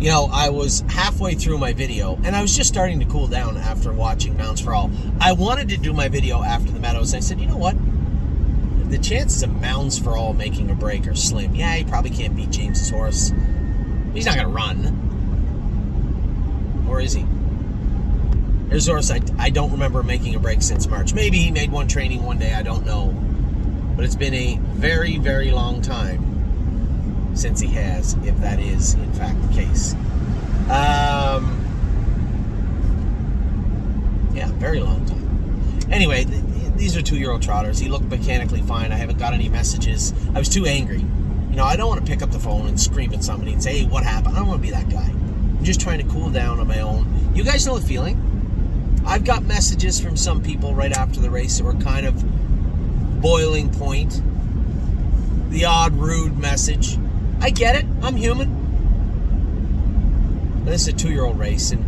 I was halfway through my video, and I was just starting to cool down after watching Mounts for All. I wanted to do my video after the Meadows, and I said, you know what? The chances of Mounts for All making a break are slim. Yeah, he probably can't beat James's horse. He's not going to run. Or is he? There's a horse I don't remember making a break since March. Maybe he made one training one day, I don't know. But it's been a very, very long time since he has, if that is in fact the case. Yeah, very long time. Anyway, these are 2-year-old trotters. He looked mechanically fine. I haven't got any messages. I was too angry. I don't want to pick up the phone and scream at somebody and say, hey, what happened? I don't want to be that guy. I'm just trying to cool down on my own. You guys know the feeling. I've got messages from some people right after the race that were kind of boiling point. The odd, rude message. I get it. I'm human. But this is a 2-year-old race, and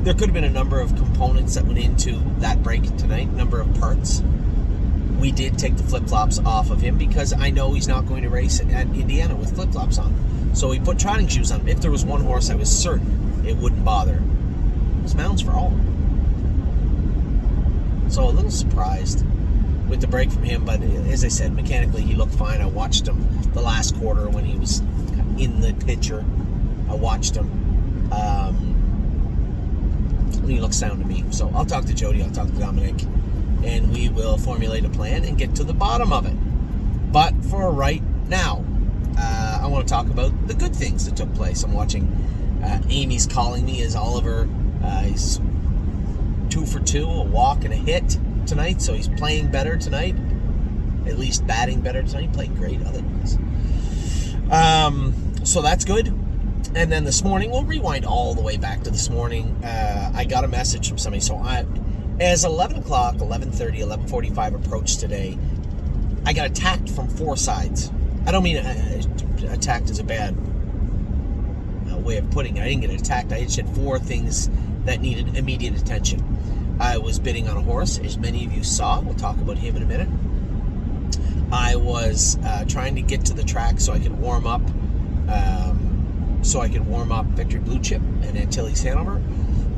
there could have been a number of components that went into that break tonight, number of parts. We did take the flip-flops off of him because I know he's not going to race at Indiana with flip-flops on. So we put trotting shoes on him. If there was one horse I was certain it wouldn't bother, it was Mounts for All. So a little surprised with the break from him, but as I said, mechanically he looked fine. I watched him the last quarter when he was in the picture. I watched him. He looks sound to me. So I'll talk to Jody, I'll talk to Dominic, and we will formulate a plan and get to the bottom of it. But for right now, I want to talk about the good things that took place. I'm watching Amy's Calling Me as Oliver. He's 2 for 2, a walk and a hit tonight, so he's playing better tonight, at least batting better tonight. Played great otherwise. So that's good. And then this morning, we'll rewind all the way back to this morning. I got a message from somebody. So as 11 o'clock, 11:30, 11:45 approached today, I got attacked from 4 sides. I don't mean attacked is a bad way of putting it. I didn't get attacked. I just had 4 things that needed immediate attention. I was bidding on a horse, as many of you saw. We'll talk about him in a minute. I was trying to get to the track so I could warm up Victory Blue Chip and Antilles Hanover.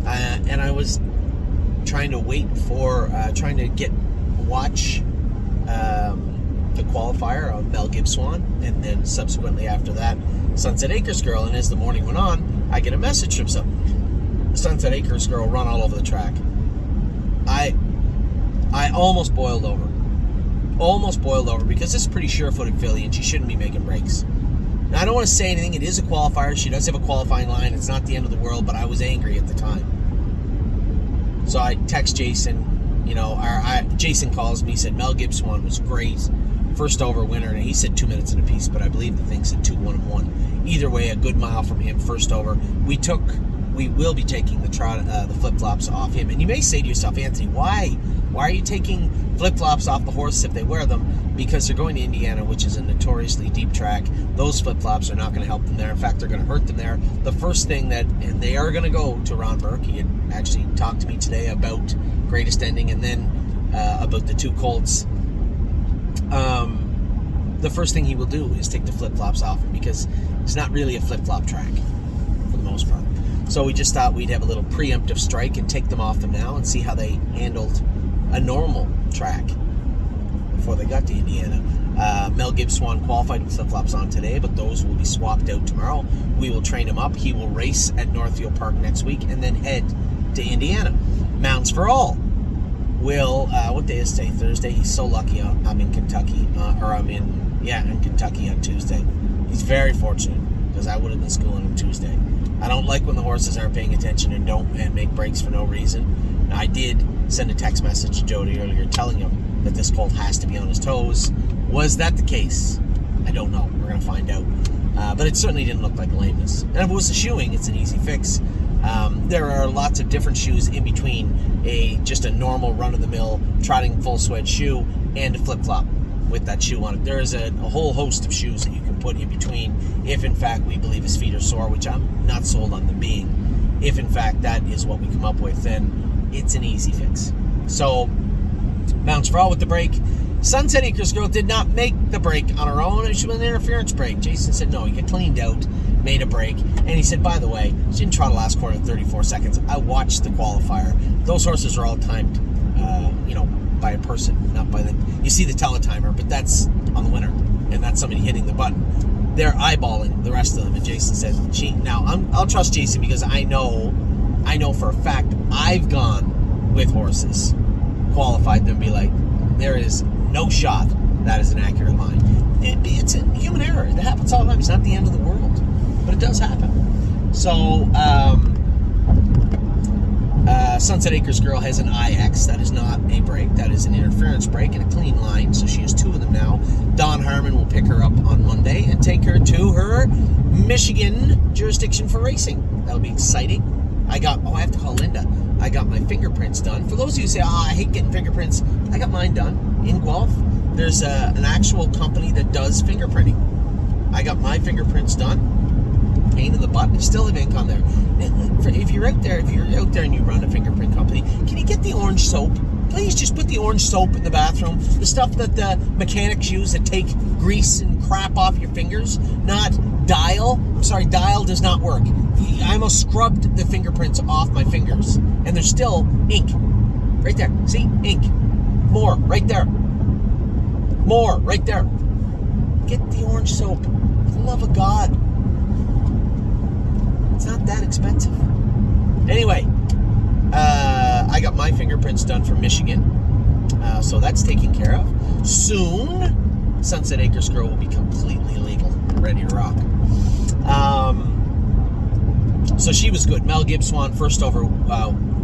And I was trying to watch the qualifier of Mel Gibbs Swan, and then subsequently after that, Sunset Acres Girl. And as the morning went on, I get a message from some Sunset Acres Girl run all over the track. I almost boiled over. Because this is a pretty sure-footed filly and she shouldn't be making breaks. Now, I don't want to say anything. It is a qualifier. She does have a qualifying line. It's not the end of the world, but I was angry at the time. So I text Jason. Jason calls me. He said Mel Gibbs Swan was great. First over winner. And he said 2 minutes and a piece, but I believe the thing said 2:1:1. Either way, a good mile from him, first over. We will be taking the flip-flops off him. And you may say to yourself, Anthony, why are you taking flip-flops off the horse if they wear them? Because they're going to Indiana, which is a notoriously deep track. Those flip-flops are not going to help them there. In fact, they're going to hurt them there. The first thing and they are going to go to Ron Burke. He had actually talked to me today about Greatest Ending and then about the 2 colts. The first thing he will do is take the flip-flops off him because it's not really a flip-flop track for the most part. So we just thought we'd have a little preemptive strike and take them off them now and see how they handled a normal track before they got to Indiana. Mel Gibbs Swan qualified with flip-flops on today, but those will be swapped out tomorrow. We will train him up. He will race at Northfield Park next week and then head to Indiana. Mounts for All will, what day is today? Thursday. He's so lucky I'm in Kentucky, in Kentucky on Tuesday. He's very fortunate because I would have been schooling him Tuesday. I don't like when the horses aren't paying attention and make breaks for no reason. Now, I did send a text message to Jody earlier telling him that this colt has to be on his toes. Was that the case? I don't know. We're going to find out. But it certainly didn't look like lameness. And if it was a shoeing, it's an easy fix. There are lots of different shoes in between just a normal run-of-the-mill trotting full sweat shoe and a flip-flop with that shoe on it. There is a whole host of shoes that you can put in between if, in fact, we believe his feet are sore, which I'm not sold on them being. If, in fact, that is what we come up with, then it's an easy fix. So, Mounts for All with the break. Sunset Acres Girl did not make the break on her own. She was an interference break. Jason said no, he got cleaned out. made a break, and he said, by the way, she didn't trot the last quarter in 34 seconds. I watched the qualifier. Those horses are all timed, by a person, not by the... You see the teletimer, but that's on the winner, and that's somebody hitting the button. They're eyeballing the rest of them, and Jason said, I'll trust Jason because I know for a fact I've gone with horses, qualified them, be like, there is no shot that is an accurate line. It's a human error. It happens all the time. It's not the end of the world, but it does happen. So, Sunset Acres girl has an IX. That is not a break. That is an interference break and a clean line. So she has 2 of them now. Don Harmon will pick her up on Monday and take her to her Michigan jurisdiction for racing. That'll be exciting. I have to call Linda. I got my fingerprints done. For those of you who say, I hate getting fingerprints, I got mine done in Guelph. There's an actual company that does fingerprinting. I got my fingerprints done. Pain in the butt. There's still have ink on there. If you're out there and you run a fingerprint company, can you get the orange soap? Please just put the orange soap in the bathroom. The stuff that the mechanics use that take grease and crap off your fingers, not Dial. I'm sorry, Dial does not work. I almost scrubbed the fingerprints off my fingers, and there's still ink. Right there. See? Ink. More. Right there. More. Right there. Get the orange soap. For the love of God. It's not that expensive. Anyway, I got my fingerprints done for Michigan, so that's taken care of. Soon, Sunset Acres girl will be completely legal and ready to rock. So she was good. Mel Gibson, first over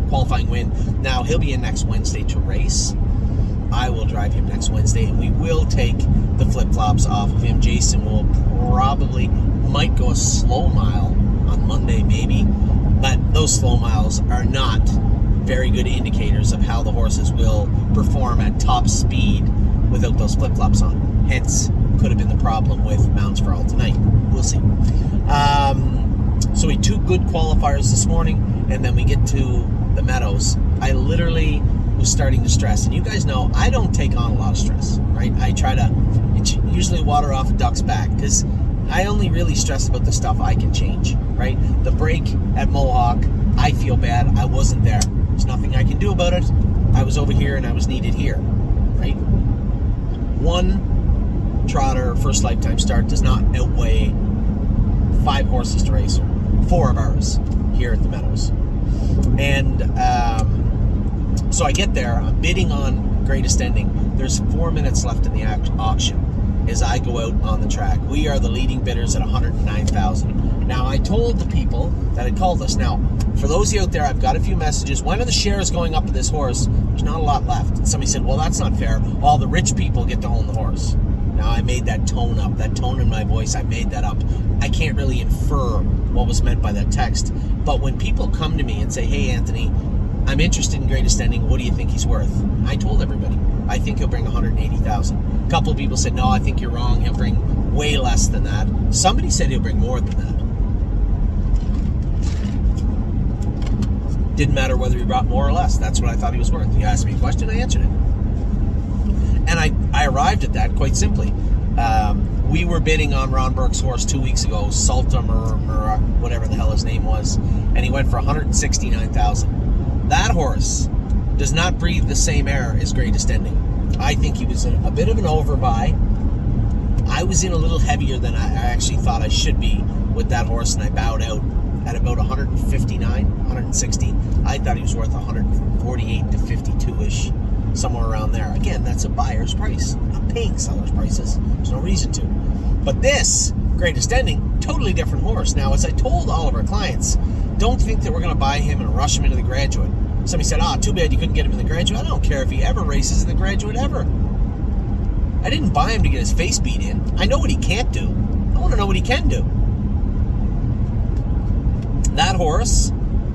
qualifying win. Now he'll be in next Wednesday to race. I will drive him next Wednesday, and we will take the flip-flops off of him. Jason might go a slow mile on Monday maybe, but those slow miles are not very good indicators of how the horses will perform at top speed without those flip-flops on. Hence, could have been the problem with Mounts for All tonight. We'll see. So we had 2 good qualifiers this morning, and then we get to the Meadows. I literally was starting to stress, and you guys know I don't take on a lot of stress, right? I try to usually water off a duck's back, because I only really stress about the stuff I can change, right? The break at Mohawk, I feel bad. I wasn't there. There's nothing I can do about it. I was over here and I was needed here, right? 1 trotter, first lifetime start, does not outweigh 5 horses to race her. 4 of ours here at the Meadows. And so I get there. I'm bidding on Greatest Ending. There's 4 minutes left in the auction as I go out on the track. We are the leading bidders at $109,000. Now, I told the people that had called us. Now, for those of you out there, I've got a few messages. When are the shares going up of this horse? There's not a lot left. And somebody said, well, that's not fair. All the rich people get to own the horse. Now, I made that tone up. That tone in my voice, I made that up. I can't really infer what was meant by that text. But when people come to me and say, hey, Anthony, I'm interested in Greatest Ending. What do you think he's worth? I told everybody, I think he'll bring $180,000. A couple of people said, no, I think you're wrong. He'll bring way less than that. Somebody said he'll bring more than that. Didn't matter whether he brought more or less. That's what I thought he was worth. You asked me a question, I answered it. And I arrived at that quite simply. We were bidding on Ron Burke's horse 2 weeks ago, Sultum or whatever the hell his name was, and he went for $169,000. That horse does not breathe the same air as Greatest Ending. I think he was a bit of an overbuy. I was in a little heavier than I actually thought I should be with that horse, and I bowed out at about 159, 160. I thought he was worth 148 to 52-ish, somewhere around there. Again, that's a buyer's price. I'm not paying seller's prices. There's no reason to. But this, Greatest Ending, totally different horse. Now, as I told all of our clients, don't think that we're going to buy him and rush him into the Graduate. Somebody said, too bad you couldn't get him in the Graduate. I don't care if he ever races in the Graduate ever. I didn't buy him to get his face beat in. I know what he can't do. I want to know what he can do. That horse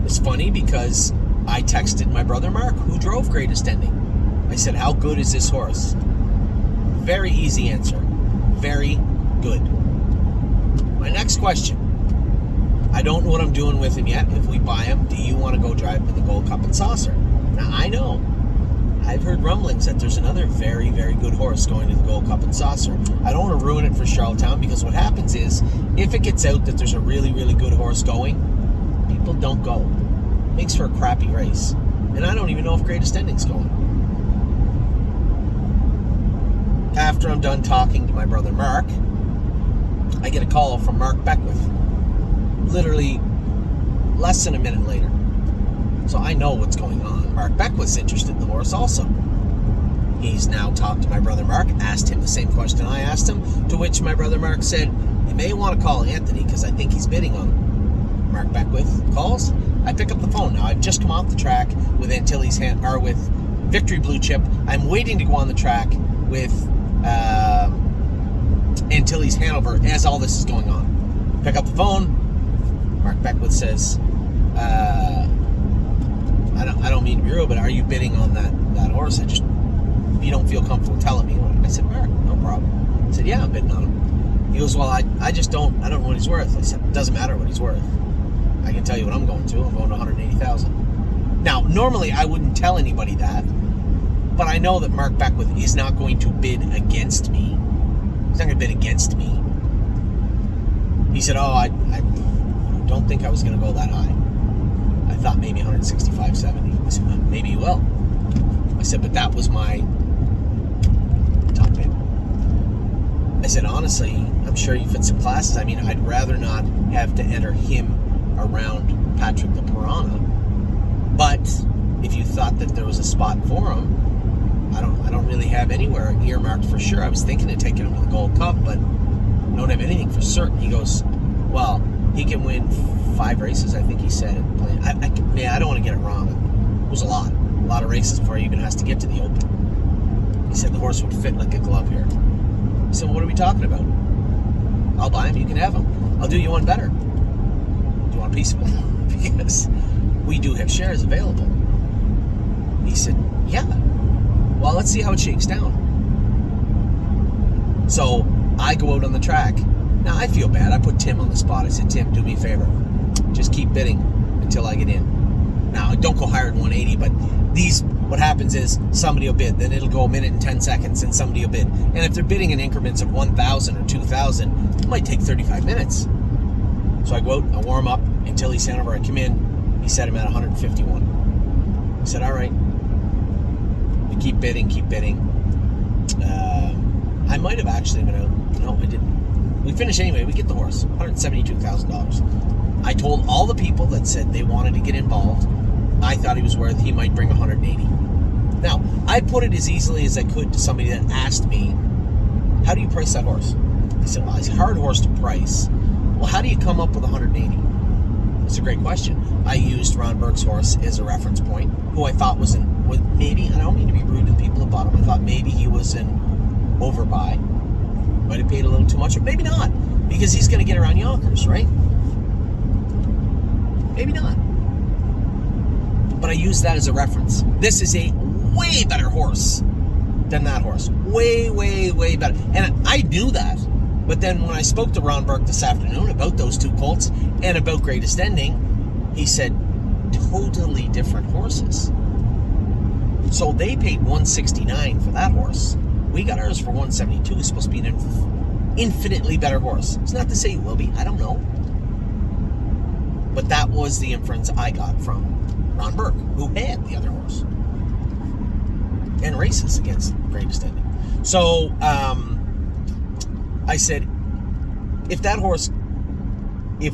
is funny because I texted my brother Mark, who drove Greatest Ending. I said, how good is this horse? Very easy answer. Very good. My next question. I don't know what I'm doing with him yet. If we buy him, do you want to go drive him in the Gold Cup and Saucer? Now, I know I've heard rumblings that there's another very, very good horse going to the Gold Cup and Saucer. I don't want to ruin it for Charlottetown, because what happens is, if it gets out that there's a really, really good horse going, people don't go. Makes for a crappy race. And I don't even know if Greatest Ending's going. After I'm done talking to my brother Mark, I get a call from Mark Beckwith. Literally less than a minute later. So I know what's going on. Mark Beckwith's interested in the horse also. He's now talked to my brother Mark, asked him the same question I asked him, to which my brother Mark said, you may want to call Anthony, because I think he's bidding on him. Mark Beckwith calls. I pick up the phone now. I've just come off the track with with Victory Blue Chip. I'm waiting to go on the track with Antilles Hanover as all this is going on. Pick up the phone. Mark Beckwith says, I don't mean to be rude, but are you bidding on that horse? If you don't feel comfortable telling me. I said, Mark, no problem. He said, yeah, I'm bidding on him. He goes, well, I don't know what he's worth. I said, it doesn't matter what he's worth. I can tell you what I'm going to. I'm going to 180,000. Now, normally I wouldn't tell anybody that, but I know that Mark Beckwith is not going to bid against me. He's not going to bid against me. He said, I don't think I was going to go that high. I thought maybe 165.70. I said, well, maybe you will. I said, but that was my top bid. I said, honestly, I'm sure you fit some classes. I mean, I'd rather not have to enter him around Patrick the Piranha. But if you thought that there was a spot for him, I don't really have anywhere earmarked for sure. I was thinking of taking him to the Gold Cup, but I don't have anything for certain. He goes, well, he can win 5 races, I think he said. I don't want to get it wrong. It was a lot of races before he even has to get to the Open. He said the horse would fit like a glove here. I said, well, what are we talking about? I'll buy him, you can have him. I'll do you one better. Do you want a piece of him? Because we do have shares available. He said, yeah. Well, let's see how it shakes down. So I go out on the track. Now, I feel bad. I put Tim on the spot. I said, Tim, do me a favor. Just keep bidding until I get in. Now, don't go higher than 180, but what happens is somebody will bid. Then it'll go a minute and 10 seconds, and somebody will bid. And if they're bidding in increments of 1,000 or 2,000, it might take 35 minutes. So I go out, I warm up until he's Hanover. I come in. He set him at 151. I said, all right. We keep bidding. I might have actually been out. No, I didn't. We finish anyway. We get the horse, $172,000. I told all the people that said they wanted to get involved, I thought he might bring 180. Now, I put it as easily as I could to somebody that asked me, how do you price that horse? I said, well, it's a hard horse to price. Well, how do you come up with 180? It's a great question. I used Ron Burke's horse as a reference point, who I thought was maybe, I don't mean to be rude to the people at the bottom, I thought maybe he was an overbuy. Might have paid a little too much, or maybe not, because he's going to get around Yonkers, right? Maybe not. But I use that as a reference. This is a way better horse than that horse. Way, way, way better. And I knew that. But then when I spoke to Ron Burke this afternoon about those two colts and about Greatest Ending, he said, totally different horses. So they paid $169 for that horse. We got ours for $172. It's supposed to be an infinitely better horse. It's not to say it will be. I don't know. But that was the inference I got from Ron Burke, who had the other horse and races against Greatest Ending. So I said, if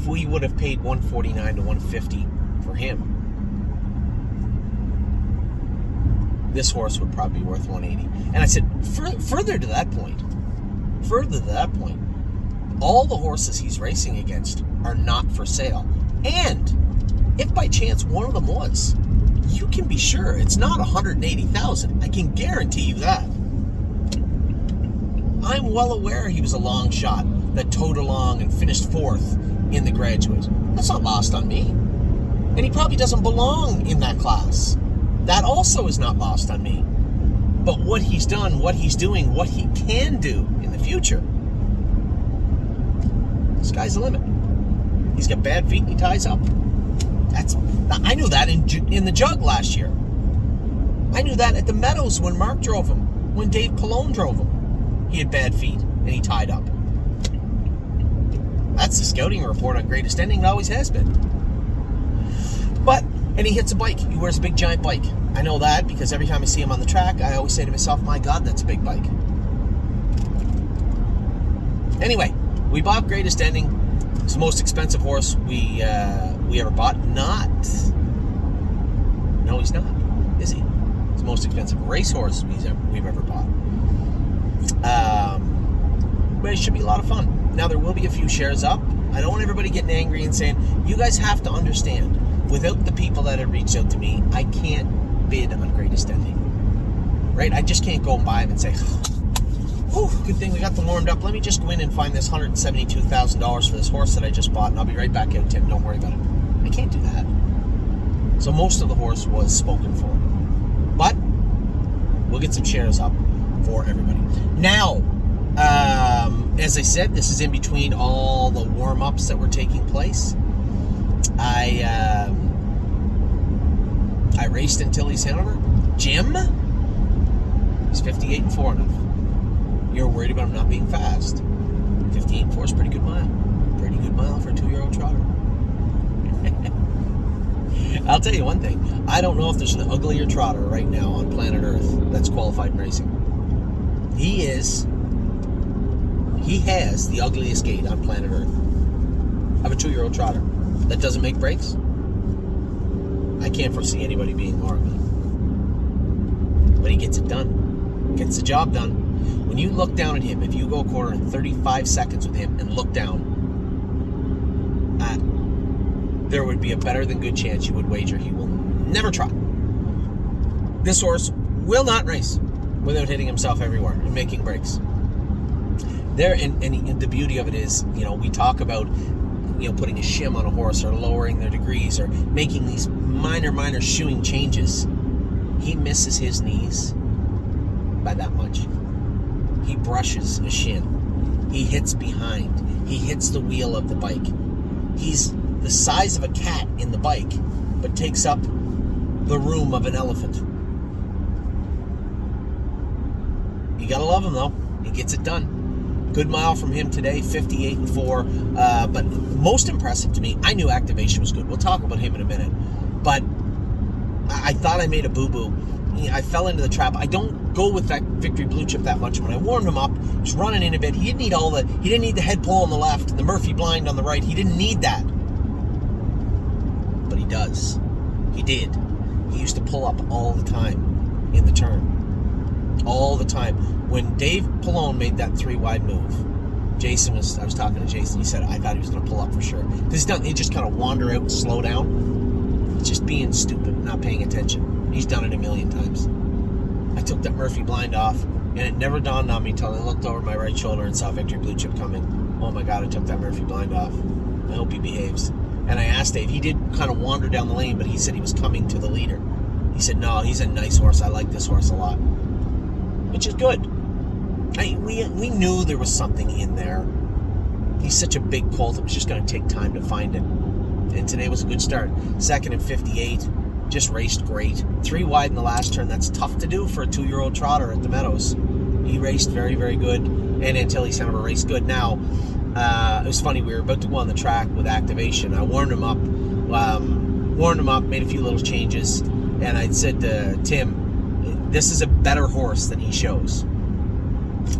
we would have paid $149 to $150 for him, this horse would probably be worth $180. And I said, further to that point, all the horses he's racing against are not for sale. And if by chance one of them was, you can be sure it's not $180,000. I can guarantee you that. I'm well aware he was a long shot that towed along and finished 4th in the Graduate. That's not lost on me. And he probably doesn't belong in that class. That also is not lost on me. But what he's done, what he's doing, what he can do in the future, the sky's the limit. He's got bad feet and he ties up. I knew that in the jug last year. I knew that at the Meadows when Mark drove him, when Dave Pallone drove him. He had bad feet, and he tied up. That's the scouting report on Greatest Ending. It always has been. And he hits a bike. He wears a big, giant bike. I know that because every time I see him on the track, I always say to myself, my God, that's a big bike. Anyway, we bought Greatest Ending. It's the most expensive horse we ever bought. No, he's not, is he? It's the most expensive racehorse we've ever bought. But it should be a lot of fun. Now, there will be a few shares up. I don't want everybody getting angry and saying, you guys have to understand, without the people that have reached out to me, I can't bid on Greatest Ending. Right? I just can't go and buy them and say, oh, good thing we got them warmed up. Let me just go in and find this $172,000 for this horse that I just bought, and I'll be right back out, Tim. Don't worry about it. I can't do that. So most of the horse was spoken for. But we'll get some shares up for everybody. Now, as I said, this is in between all the warm-ups that were taking place. I raced in Tilly's Hanover. Jim is 58-4 You're worried about him not being fast. 58-4 is a pretty good mile. Pretty good mile for a 2-year-old trotter. I'll tell you one thing. I don't know if there's an uglier trotter right now on planet Earth that's qualified in racing. He has the ugliest gait on planet Earth of a 2-year-old trotter that doesn't make breaks. I can't foresee anybody being more ugly. But he gets it done. Gets the job done. When you look down at him, if you go a quarter in 35 seconds with him and look down, there would be a better than good chance you would wager he will never trot. This horse will not race without hitting himself everywhere and making breaks. And the beauty of it is, we talk about, putting a shim on a horse or lowering their degrees or making these minor shoeing changes. He misses his knees by that much. He brushes a shin. He hits behind. He hits the wheel of the bike. He's the size of a cat in the bike, but takes up the room of an elephant. You gotta love him, though. He gets it done. Good mile from him today, 58-4. But most impressive to me, I knew Activation was good. We'll talk about him in a minute. But I thought I made a boo-boo. I fell into the trap. I don't go with that Victory Blue Chip that much. When I warmed him up, he was running in a bit. He didn't need the head pull on the left and the Murphy blind on the right. He didn't need that. But he does. He did. He used to pull up all the time in the turn. All the time. When Dave Pallone made that 3-wide move, I was talking to Jason, he said, I thought he was going to pull up for sure. Because he just kind of wander out and slow down. It's just being stupid, not paying attention. He's done it a million times. I took that Murphy blind off, and it never dawned on me until I looked over my right shoulder and saw Victory Blue Chip coming. Oh my God, I took that Murphy blind off. I hope he behaves. And I asked Dave, he did kind of wander down the lane, but he said he was coming to the leader. He said, no, he's a nice horse. I like this horse a lot. Which is good. We knew there was something in there. He's such a big colt. It was just going to take time to find it. And today was a good start. Second and 58. Just raced great. 3 wide in the last turn. That's tough to do for a 2-year-old trotter at the Meadows. He raced very, very good. And Antilles Hanover raced good. Now, it was funny. We were about to go on the track with Activation. I warmed him up. Made a few little changes. And I said to Tim, this is a better horse than he shows.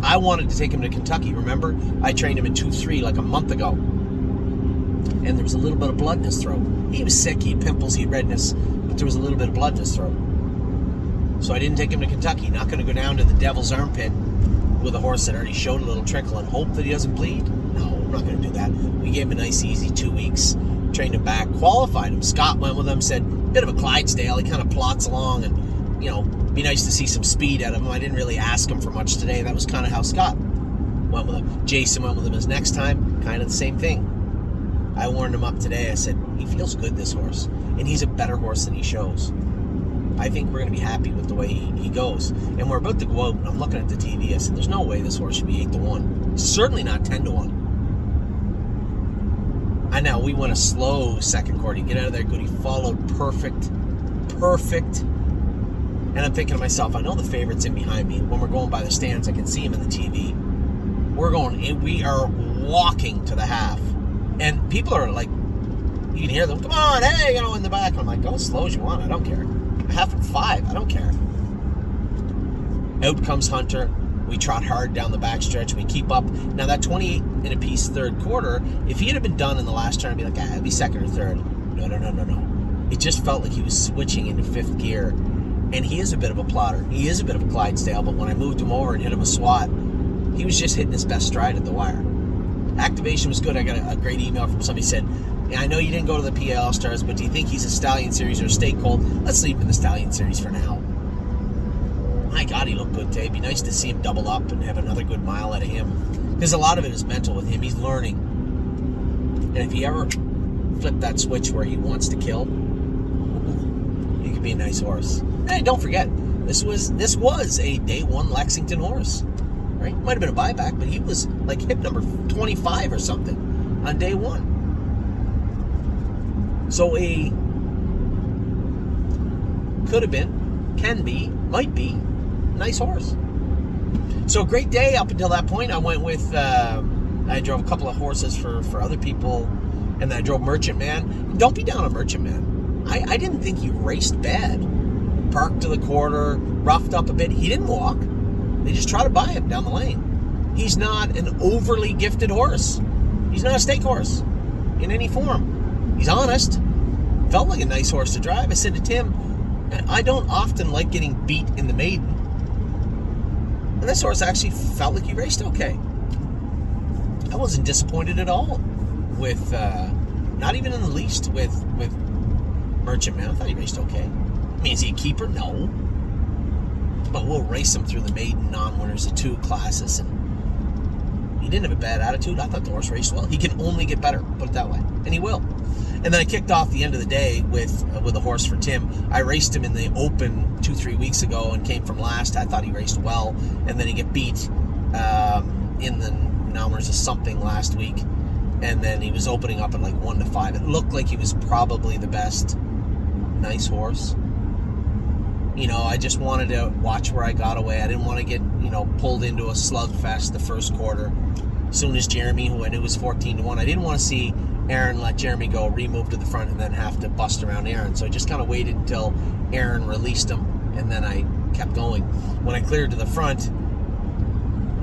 I wanted to take him to Kentucky. Remember? I trained him in 2-3 like a month ago. And there was a little bit of blood in his throat. He was sick. He had pimples. He had redness. But there was a little bit of blood in his throat. So I didn't take him to Kentucky. Not going to go down to the Devil's Armpit with a horse that already showed a little trickle and hope that he doesn't bleed. No, I'm not going to do that. We gave him a nice, easy 2 weeks. Trained him back. Qualified him. Scott went with him. Said, bit of a Clydesdale. He kind of plots along and, be nice to see some speed out of him. I didn't really ask him for much today. That was kind of how Scott went with him. Jason went with him his next time. Kind of the same thing. I warmed him up today. I said, he feels good, this horse. And he's a better horse than he shows. I think we're going to be happy with the way he goes. And we're about to go out, and I'm looking at the TV. I said, there's no way this horse should be 8-1. Certainly not 10-1. And now we went a slow second quarter. Get out of there good. He followed perfect. And I'm thinking to myself, I know the favorite's in behind me. When we're going by the stands, I can see him in the TV. We are walking to the half. And people are like, you can hear them, come on, hey, in the back. I'm like, go as slow as you want, I don't care. Half at 5, I don't care. Out comes Hunter. We trot hard down the backstretch. We keep up. Now that 28 in a piece third quarter, if he had been done in the last turn, I'd be like, it'd be second or third. No. It just felt like he was switching into fifth gear. And he is a bit of a plotter. He is a bit of a Clydesdale, but when I moved him over and hit him a swat, he was just hitting his best stride at the wire. Activation was good. I got a great email from somebody said, I know you didn't go to the PA All-Stars, but do you think he's a Stallion Series or a Stay Cold? Let's leave him in the Stallion Series for now. My God, he looked good today. It'd be nice to see him double up and have another good mile out of him. Because a lot of it is mental with him. He's learning. And if he ever flipped that switch where he wants to kill, he could be a nice horse. Hey, don't forget, this was a day 1 Lexington horse. Right? Might have been a buyback, but he was like hip number 25 or something on day 1. So could have been, can be, might be, nice horse. So a great day up until that point. I went with, I drove a couple of horses for other people, and then I drove Merchant Man. Don't be down on Merchant Man. I didn't think he raced bad. Parked to the quarter, roughed up a bit. He didn't walk. They just tried to buy him down the lane. He's not an overly gifted horse. He's not a stake horse in any form. He's honest. Felt like a nice horse to drive. I said to Tim, I don't often like getting beat in the maiden. And this horse actually felt like he raced okay. I wasn't disappointed at all with, not even in the least with Merchant Man. I thought he raced okay. I mean, is he a keeper? No. But we'll race him through the maiden non-winners of 2 classes, and he didn't have a bad attitude. I thought the horse raced well. He can only get better, put it that way, and he will. And then I kicked off the end of the day with a horse for Tim. I raced him in the Open 2-3 weeks ago and came from last. I thought he raced well, and then he got beat in the non-winners of something last week, and then he was opening up at like 1-5. It looked like he was probably the best. Nice horse. I just wanted to watch where I got away. I didn't want to get, pulled into a slugfest the first quarter. As soon as Jeremy, who I knew was 14-1, I didn't want to see Aaron let Jeremy go, remove to the front, and then have to bust around Aaron. So I just kind of waited until Aaron released him, and then I kept going. When I cleared to the front,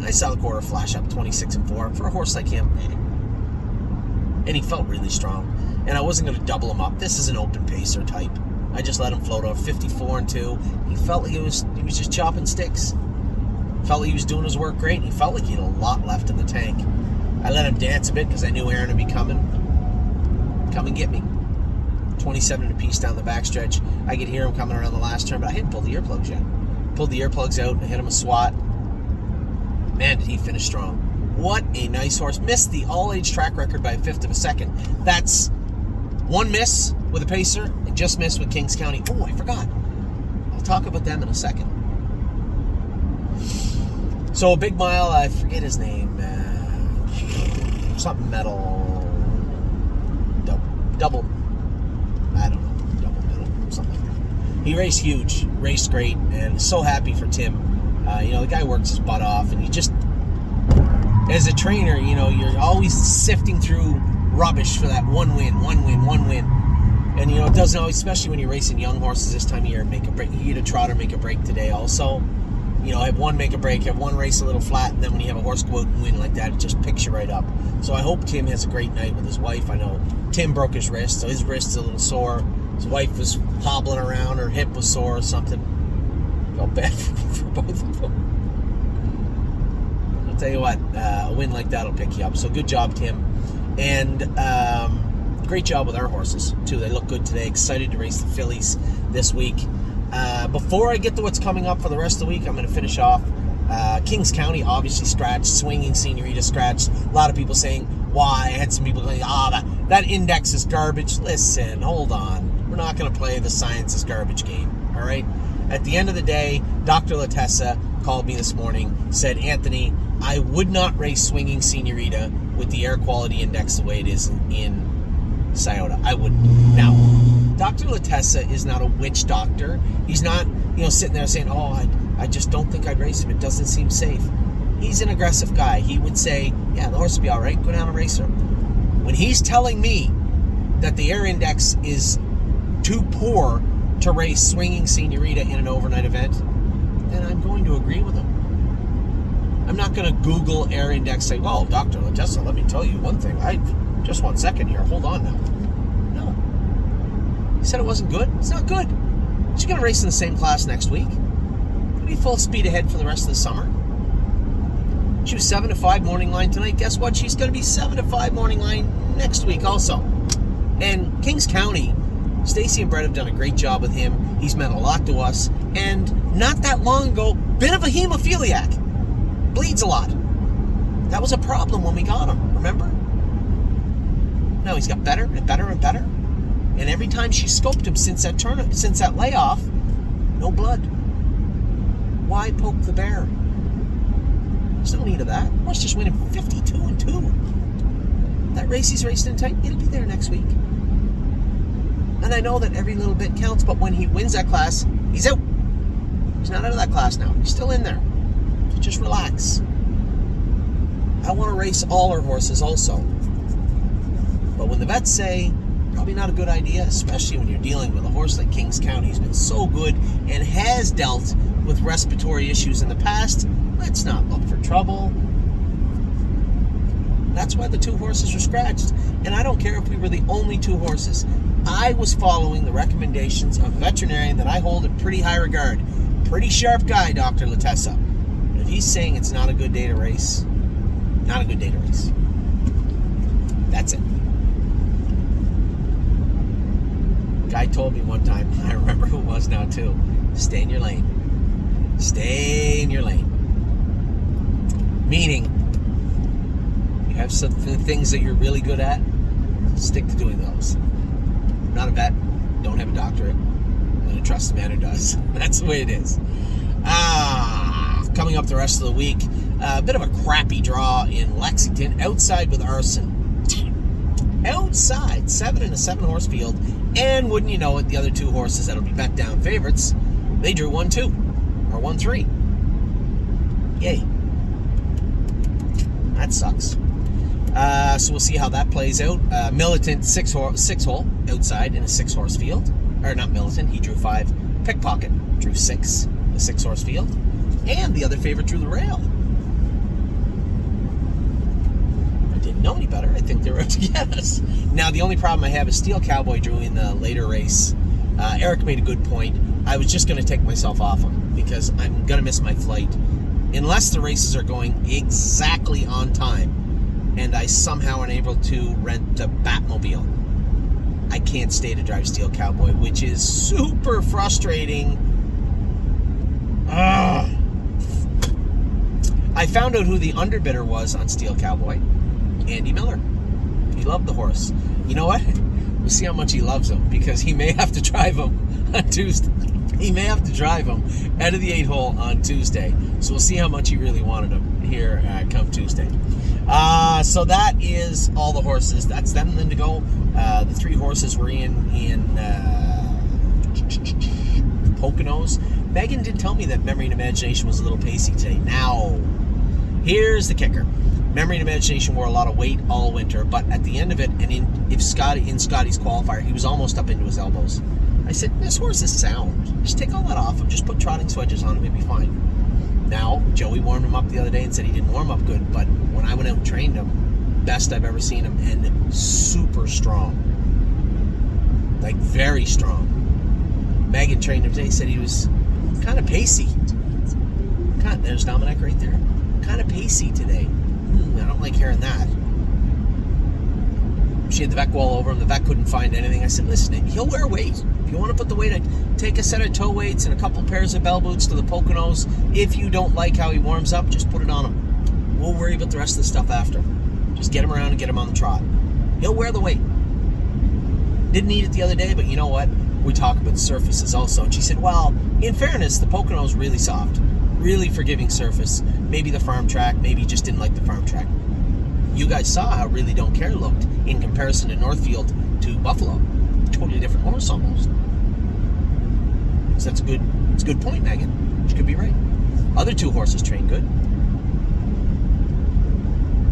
I saw the quarter flash up 26-4 for a horse like him. And he felt really strong. And I wasn't going to double him up. This is an open pacer type. I just let him float off 54-2. He felt like he was just chopping sticks. Felt like he was doing his work great. He felt like he had a lot left in the tank. I let him dance a bit because I knew Aaron would be coming. Come and get me. 27 apiece down the backstretch. I could hear him coming around the last turn, but I hadn't pulled the earplugs yet. Pulled the earplugs out and hit him a swat. Man, did he finish strong. What a nice horse. Missed the all-age track record by 1/5 of a second. That's 1 miss with a pacer and just missed with Kings County. Oh, I forgot. I'll talk about them in a second. So a big mile, I forget his name. Something metal. Double. I don't know. Double metal. Something like that. He raced huge. Raced great. And so happy for Tim. The guy works his butt off. And you just, as a trainer, you're always sifting through rubbish for that one win. And, it doesn't always, especially when you're racing young horses this time of year, make a break. You get a trotter make a break today also. Have one make a break, have one race a little flat, and then when you have a horse go out and win like that, it just picks you right up. So I hope Tim has a great night with his wife. I know Tim broke his wrist, so his wrist is a little sore. His wife was hobbling around, her hip was sore or something. Felt bad for both of them. I'll tell you what, a win like that will pick you up. So good job, Tim. And great job with our horses, too. They look good today. Excited to race the fillies this week. Before I get to what's coming up for the rest of the week, I'm going to finish off. Kings County obviously scratched. Swinging Senorita scratched. A lot of people saying, why? I had some people going, that index is garbage. Listen, hold on. We're not going to play the science is garbage game, all right? At the end of the day, Dr. Latessa called me this morning, said, Anthony, I would not race Swinging Senorita with the air quality index the way it is in Scioto. I wouldn't. Now, Dr. Latessa is not a witch doctor. He's not, sitting there saying, oh, I just don't think I'd race him. It doesn't seem safe. He's an aggressive guy. He would say, yeah, the horse will be all right. Go down and race her. When he's telling me that the air index is too poor to race Swinging Senorita in an overnight event, then I'm going to agree with him. I'm not going to Google air index, say, well, Dr. Latessa, let me tell you one thing. Just 1 second here. Hold on now. No. He said it wasn't good. It's not good. She's going to race in the same class next week. It'll be full speed ahead for the rest of the summer. She was 7-5 morning line tonight. Guess what? She's going to be 7-5 morning line next week also. And Kings County, Stacy and Brett have done a great job with him. He's meant a lot to us. And not that long ago, bit of a hemophiliac. Bleeds a lot. That was a problem when we got him, remember? No, he's got better and better and better. And every time she scoped him since that layoff, no blood. Why poke the bear? There's no need of that. Let's just win him 52-2. That race he's raced in tight, it'll be there next week. And I know that every little bit counts, but when he wins that class, he's out. He's not out of that class now. He's still in there. So just relax. I want to race all our horses also. But when the vets say, probably not a good idea, especially when you're dealing with a horse like Kings County who's been so good and has dealt with respiratory issues in the past, let's not look for trouble. That's why the 2 horses were scratched. And I don't care if we were the only 2 horses. I was following the recommendations of a veterinarian that I hold in pretty high regard. Pretty sharp guy, Dr. Latessa. But if he's saying it's not a good day to race, not a good day to race. That's it. Guy told me one time, I remember who it was now too, stay in your lane. Stay in your lane. Meaning, you have some things that you're really good at, stick to doing those. I'm not a vet, don't have a doctorate. I'm going to trust the man who does. That's the way it is. Coming up the rest of the week, a bit of a crappy draw in Lexington, outside with Arson. Outside, 7 in a 7-horse field, and wouldn't you know it, the other 2 horses that'll be bet down favorites, they drew 1-2 or 1-3. Yay. That sucks. So we'll see how that plays out. Militant 6 hole outside in a 6-horse field. Or not Militant, he drew 5. Pickpocket drew 6, a 6-horse field. And the other favorite drew the rail. I didn't know any better. I think they were out to get us. Now, the only problem I have is Steel Cowboy drew in the later race. Eric made a good point. I was just going to take myself off him because I'm going to miss my flight. Unless the races are going exactly on time and I somehow am able to rent the Batmobile, I can't stay to drive Steel Cowboy, which is super frustrating. I found out who the underbidder was on Steel Cowboy. Andy Miller. He loved the horse. You know what? We'll see how much he loves him, because he may have to drive him on Tuesday. He may have to drive him out of the 8-hole on Tuesday. So we'll see how much he really wanted him here come Tuesday. So that is all the horses. That's them and then to go. The 3 horses were in Poconos. Megan did tell me that Memory and Imagination was a little pacey today. Now, here's the kicker. Memory and Imagination wore a lot of weight all winter, but at the end of it, and in Scotty's qualifier, he was almost up into his elbows. I said, this horse is sound. Just take all that off him. Just put trotting swedges on him. He'll be fine. Now, Joey warmed him up the other day and said he didn't warm up good, but when I went out and trained him, best I've ever seen him, and super strong. Like, very strong. Megan trained him today, said he was kind of pacey. There's Dominic right there. Kind of pacey today. I don't like hearing that. She had the Vec wall over him. The Vec couldn't find anything. I said, listen, he'll wear weight. If you want to put the weight on, take a set of toe weights and a couple pairs of bell boots to the Poconos. If you don't like how he warms up, just put it on him. We'll worry about the rest of the stuff after. Just get him around and get him on the trot. He'll wear the weight. Didn't need it the other day, but you know what? We talk about surfaces also. And she said, well, in fairness, the Poconos really soft. Really forgiving surface. Maybe the farm track. Maybe you just didn't like the farm track. You guys saw how Really Don't Care looked in comparison to Northfield to Buffalo. totally different horse almost. So it's a good point, Megan. She could be right. Other two horses train good.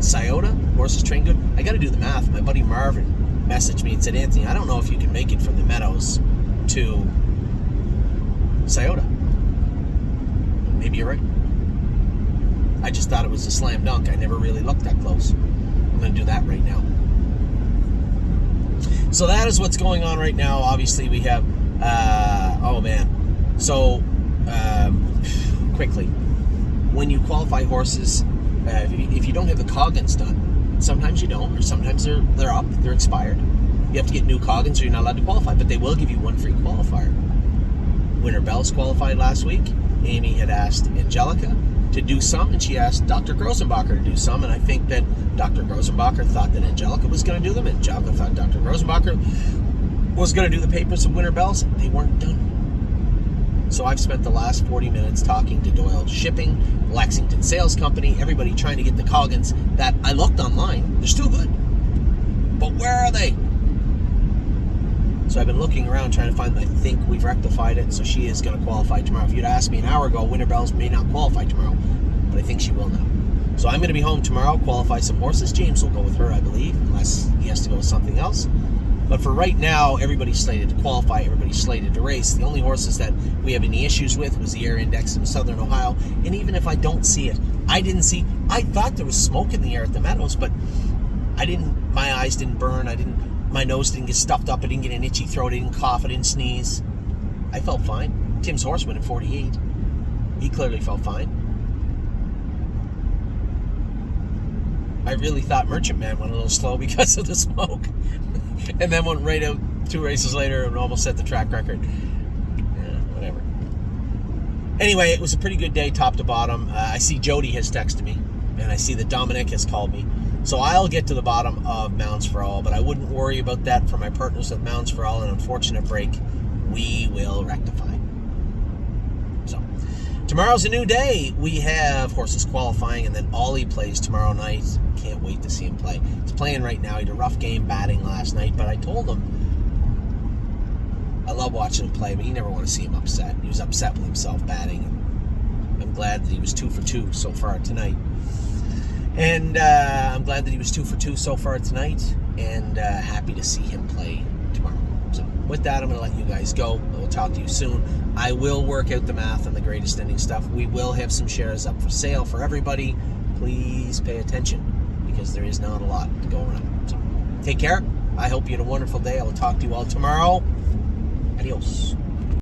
Scioto, horses train good. I got to do the math. My buddy Marvin messaged me and said, Anthony, I don't know if you can make it from the Meadows to Scioto. Maybe you're right. I just thought it was a slam dunk. I never really looked that close. I'm going to do that right now. So that is what's going on right now. Obviously, we have, oh man. So, quickly, when you qualify horses, if you don't have the Coggins done, sometimes you don't, or sometimes they're up, they're expired. You have to get new Coggins or you're not allowed to qualify, but they will give you one free qualifier. Winter Bells qualified last week. Amy had asked Angelica to do some, and she asked Dr. Grosenbacher to do some, and I think that Dr. Grosenbacher thought that Angelica was going to do them, and Angelica thought Dr. Grosenbacher was going to do the papers of Winter Bells. They weren't done. So I've spent the last 40 minutes talking to Doyle Shipping, Lexington Sales Company, everybody trying to get the Coggins that I looked online. They're still good. But where are they? So I've been looking around trying to find them. I think we've rectified it, so she is going to qualify tomorrow. If you'd asked me an hour ago, Winter Bells may not qualify tomorrow, but I think she will now. So I'm going to be home tomorrow, qualify some horses. James will go with her, I believe, unless he has to go with something else. But for right now, everybody's slated to qualify, everybody's slated to race. The only horses that we have any issues with was the Air Index in Southern Ohio. And even if I don't see it, I thought there was smoke in the air at the Meadows, but my eyes didn't burn, my nose didn't get stuffed up, I didn't get an itchy throat, I didn't cough, I didn't sneeze. I felt fine. Tim's horse went at 48. He clearly felt fine. I really thought Merchant Man went a little slow because of the smoke. And then went right out 2 races later and almost set the track record. Yeah, whatever. Anyway, it was a pretty good day top to bottom. I see Jody has texted me, and I see that Dominic has called me. So I'll get to the bottom of Mounds for All, but I wouldn't worry about that for my partners at Mounds for All. An unfortunate break, we will rectify. So tomorrow's a new day. We have horses qualifying, and then Ollie plays tomorrow night. Can't wait to see him play. He's playing right now. He had a rough game batting last night, but I told him I love watching him play, but you never want to see him upset. He was upset with himself batting. I'm glad that he was 2 for 2 so far tonight. And I'm glad that he was 2 for 2 so far tonight, and happy to see him play tomorrow. So with that, I'm going to let you guys go. I will talk to you soon. I will work out the math on the greatest ending stuff. We will have some shares up for sale for everybody. Please pay attention, because there is not a lot to go around. So take care. I hope you had a wonderful day. I will talk to you all tomorrow. Adios.